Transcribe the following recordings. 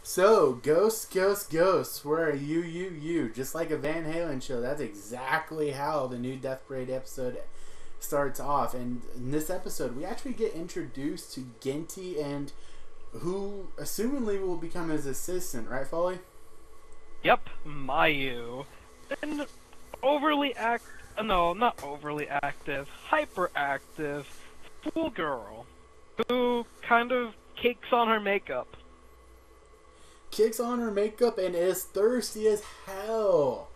So, ghosts, where are you? Just like a Van Halen show, that's exactly how the new Death Parade episode starts off. And in this episode, we actually get introduced to Ginty and who, assumingly, will become his assistant, right, Folly? Yep, Mayu. An not overly active, hyperactive schoolgirl who kind of cakes on her makeup. Kicks on her makeup and is thirsty as hell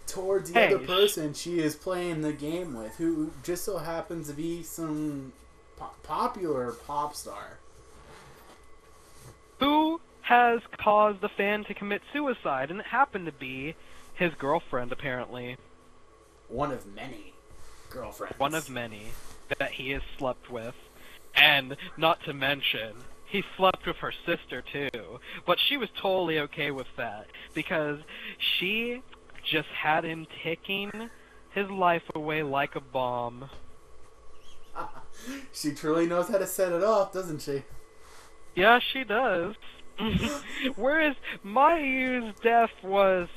towards the other person she is playing the game with, who just so happens to be some popular pop star. Who has caused the fan to commit suicide, and it happened to be his girlfriend, apparently. One of many girlfriends. One of many that he has slept with. And, not to mention, he slept with her sister, too. But she was totally okay with that, because she just had him ticking his life away like a bomb. She truly knows how to set it off, doesn't she? Yeah, she does. Whereas Mayu's death was...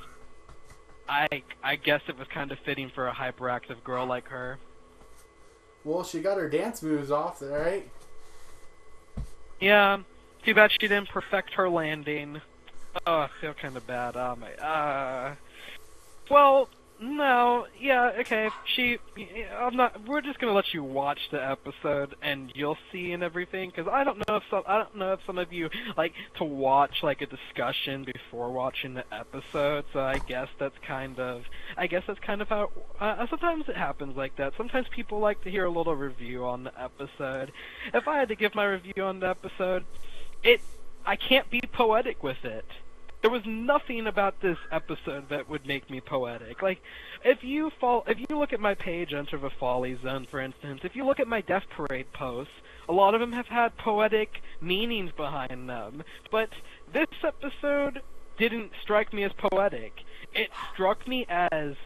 I guess it was kind of fitting for a hyperactive girl like her. Well, she got her dance moves off, right? Yeah, too bad she didn't perfect her landing. Oh, I feel kind of bad. Oh my. Well, no, yeah, okay. We're just gonna let you watch the episode, and you'll see and everything. Because I don't know if some of you like to watch like a discussion before watching the episode. So I guess that's kind of how. Sometimes it happens like that. Sometimes people like to hear a little review on the episode. If I had to give my review on the episode, I can't be poetic with it. There was nothing about this episode that would make me poetic. Like, if you look at my page, Enter the Folly Zone, for instance, if you look at my Death Parade posts, a lot of them have had poetic meanings behind them. But this episode didn't strike me as poetic. It struck me as,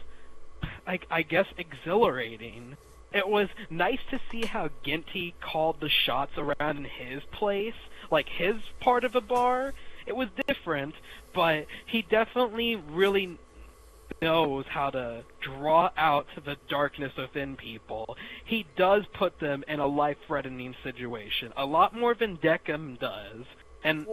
I guess, exhilarating. It was nice to see how Ginty called the shots around in his place, like his part of the bar. It was different, but he definitely really knows how to draw out the darkness within people. He does put them in a life-threatening situation, a lot more than Deckham does. And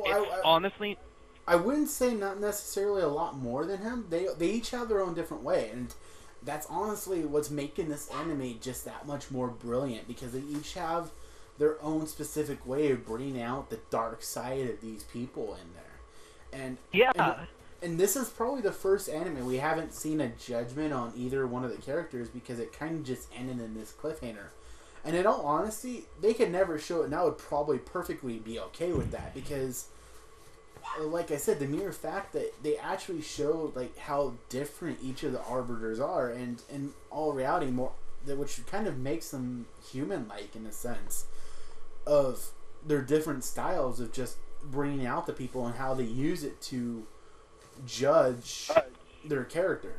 honestly... I wouldn't say not necessarily a lot more than him. They each have their own different way, and that's honestly what's making this anime just that much more brilliant, because they each have their own specific way of bringing out the dark side of these people in there. And yeah, and this is probably the first anime we haven't seen a judgment on either one of the characters, because it kind of just ended in this cliffhanger. And in all honesty, they could never show it, and I would probably perfectly be okay with that, because like I said, the mere fact that they actually showed like how different each of the arbiters are, and in all reality, which kind of makes them human-like in a sense of their different styles of just bringing out the people and how they use it to judge their character.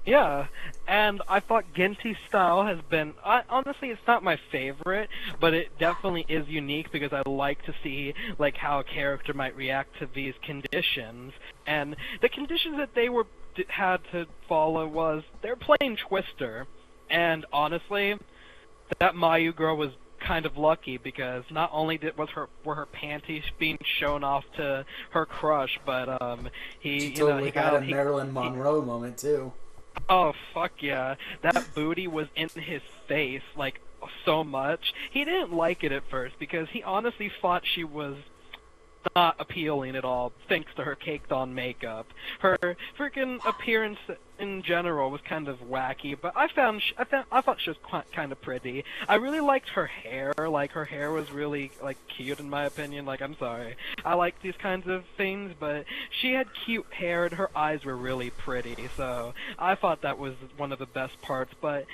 Yeah, and I thought Ginty's style has been... honestly, it's not my favorite, but it definitely is unique because I like to see like how a character might react to these conditions. And the conditions that they had to follow was they're playing Twister, and honestly, that Mayu girl was kind of lucky, because not only were her panties being shown off to her crush, but she totally got a Marilyn Monroe moment too. Oh fuck yeah, that booty was in his face like so much. He didn't like it at first because he honestly thought she was not appealing at all, thanks to her caked on makeup. Her freaking appearance in general was kind of wacky, but I thought she was kind of pretty. I really liked her hair. Like, her hair was really like cute in my opinion. Like, I'm sorry, I like these kinds of things, but she had cute hair and her eyes were really pretty, so I thought that was one of the best parts. But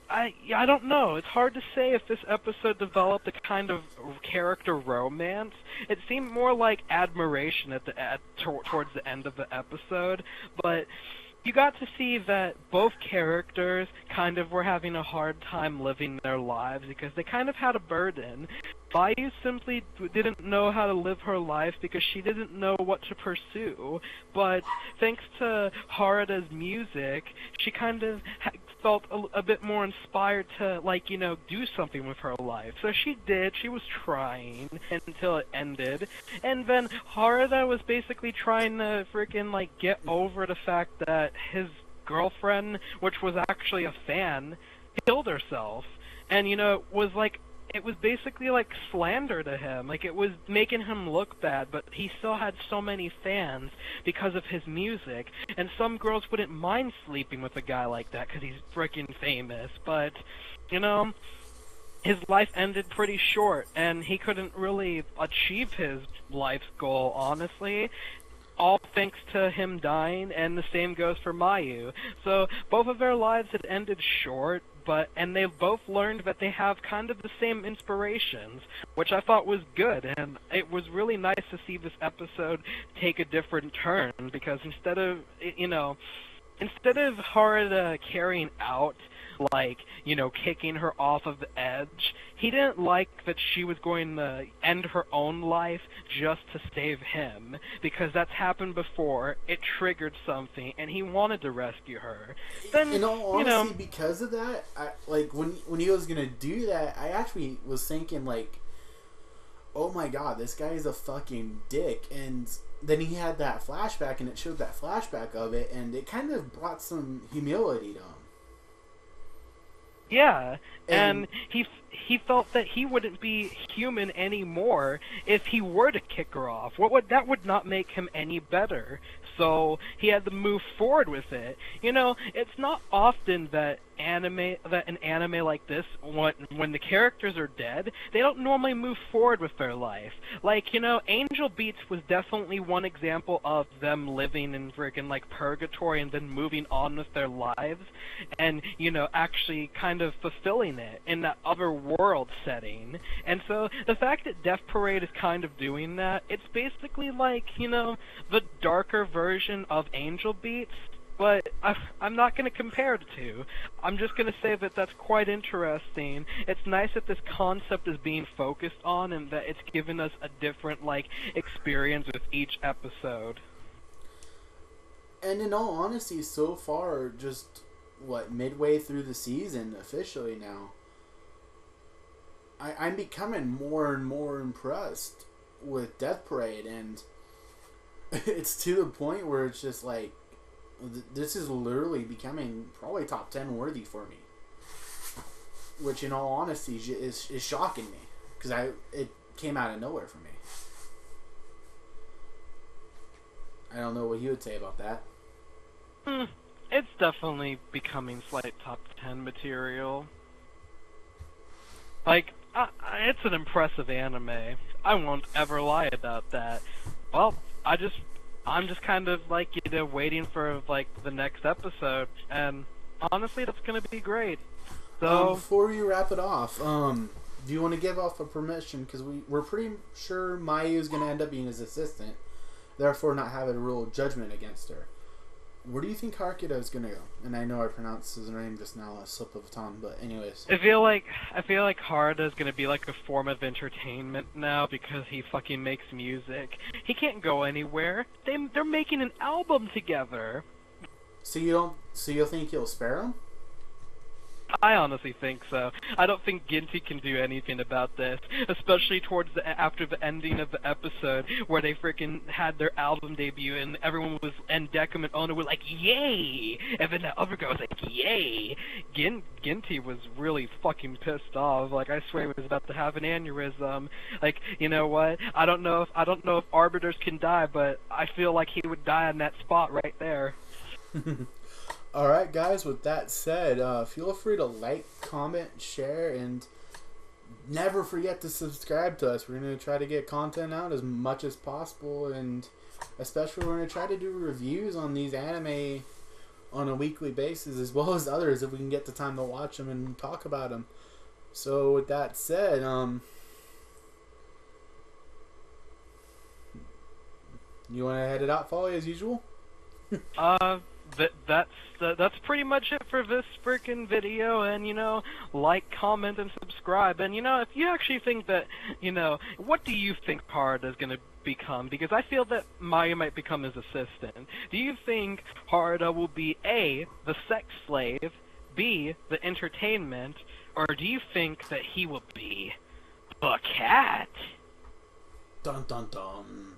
I don't know. It's hard to say if this episode developed a kind of character romance. It seemed more like admiration towards the end of the episode, but you got to see that both characters kind of were having a hard time living their lives because they kind of had a burden. Mayu simply didn't know how to live her life because she didn't know what to pursue. But thanks to Harada's music, she kind of felt a bit more inspired to, like, you know, do something with her life. So she did. She was trying until it ended. And then Harada was basically trying to freaking, like, get over the fact that his girlfriend, which was actually a fan, killed herself. And, you know, it was basically like slander to him. Like, it was making him look bad, but he still had so many fans because of his music. And some girls wouldn't mind sleeping with a guy like that because he's freaking famous. But, you know, his life ended pretty short, and he couldn't really achieve his life's goal, honestly. All thanks to him dying, and the same goes for Mayu. So both of their lives had ended short, and they both learned that they have kind of the same inspirations, which I thought was good, and it was really nice to see this episode take a different turn, because instead of Harada carrying out, like, you know, kicking her off of the edge, he didn't like that she was going to end her own life just to save him, because that's happened before. It triggered something, and he wanted to rescue her. Then, in all honesty, because of that, when he was gonna do that, I actually was thinking, like, oh my god, this guy is a fucking dick. And then he had that flashback, and it showed that flashback of it, and it kind of brought some humility to him. Yeah, and he felt that he wouldn't be human anymore if he were to kick her off. That would not make him any better. So he had to move forward with it. You know, it's not often that an anime like this, when the characters are dead, they don't normally move forward with their life. Like, you know, Angel Beats was definitely one example of them living in friggin' like purgatory and then moving on with their lives, and, you know, actually kind of fulfilling it in that other world setting. And so the fact that Death Parade is kind of doing that, it's basically like, you know, the darker version of Angel Beats. But I'm not going to compare the two. I'm just going to say that that's quite interesting. It's nice that this concept is being focused on, and that it's given us a different, like, experience with each episode. And in all honesty, so far, just, midway through the season, officially now, I'm becoming more and more impressed with Death Parade, and it's to the point where it's just like, this is literally becoming probably top 10 worthy for me, which in all honesty is shocking me, because it came out of nowhere for me. I don't know what you would say about that. It's definitely becoming slight top 10 material. Like, it's an impressive anime. I won't ever lie about that. Well, I'm just kind of, like, you know, waiting for, like, the next episode, and honestly, that's gonna be great. So before we wrap it off, do you want to give off a permission? Because we're pretty sure Mayu is gonna end up being his assistant, therefore not having a real judgment against her. Where do you think Haruka is gonna go? And I know I pronounced his name just now, a slip of the tongue, but anyways. I feel like Harada is gonna be like a form of entertainment now because he fucking makes music. He can't go anywhere. They're making an album together. So you think he'll spare him? I honestly think so. I don't think Ginty can do anything about this, especially after the ending of the episode where they freaking had their album debut and everyone was, and Decim and Ono were like, yay! And then the other guy was like, yay! Ginty was really fucking pissed off. Like, I swear he was about to have an aneurysm. Like, you know what? I don't know if arbiters can die, but I feel like he would die on that spot right there. Alright guys, with that said, feel free to like, comment, share, and never forget to subscribe to us. We're going to try to get content out as much as possible, and especially we're going to try to do reviews on these anime on a weekly basis, as well as others if we can get the time to watch them and talk about them. So with that said, you want to head it out, Fally, as usual? that's pretty much it for this freaking video. And like, comment, and subscribe. And if you actually think that, what do you think Harada is gonna become? Because I feel that Maya might become his assistant. Do you think Harada will be A, the sex slave, B, the entertainment, or do you think that he will be the cat? Dun dun dun.